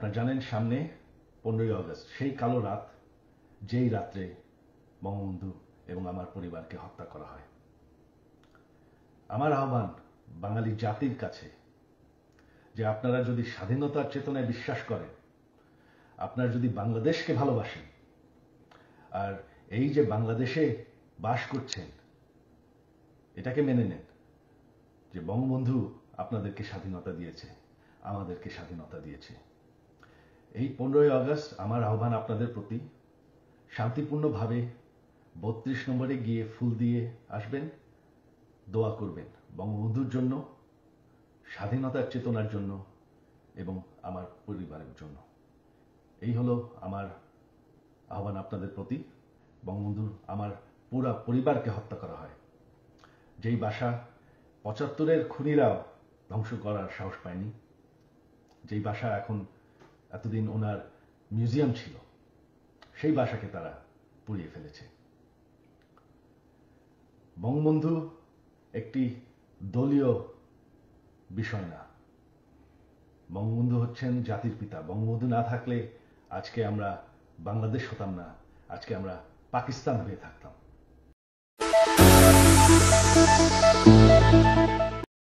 আপনারা জানেন সামনে 15ই আগস্ট, সেই কালো রাত, যেই রাত্রে বঙ্গবন্ধু এবং আমার পরিবারকে হত্যা করা হয়। আমার আহ্বান বাঙালি জাতির কাছে যে আপনারা যদি স্বাধীনতার চেতনায় বিশ্বাস করেন, আপনারা যদি বাংলাদেশকে ভালোবাসেন, আর এই যে বাংলাদেশে বাস করছেন এটাকে মেনে নেন যে বঙ্গবন্ধু আপনাদেরকে স্বাধীনতা দিয়েছে, আমাদেরকে স্বাধীনতা দিয়েছে। এই 15ই আগস্ট আমার আহ্বান আপনাদের প্রতি, শান্তিপূর্ণভাবে 32 নম্বরে গিয়ে ফুল দিয়ে আসবেন, দোয়া করবেন বঙ্গবন্ধুর জন্য, স্বাধীনতার চেতনার জন্য এবং আমার পরিবারের জন্য। এই হলো আমার আহ্বান আপনাদের প্রতি। বঙ্গবন্ধুর আমার পুরা পরিবারকে হত্যা করা হয়, যেই বাসা 75-এর খুনিরাও ধ্বংস করার সাহস পায়নি, যেই বাসা এখন এতদিন ওনার মিউজিয়াম ছিল, সেই বাসাকে তারা পুড়িয়ে ফেলেছে। বঙ্গবন্ধু একটি দলীয় বিষয় না, বঙ্গবন্ধু হচ্ছেন জাতির পিতা। বঙ্গবন্ধু না থাকলে আজকে আমরা বাংলাদেশ হতাম না, আজকে আমরা পাকিস্তান হয়ে থাকতাম।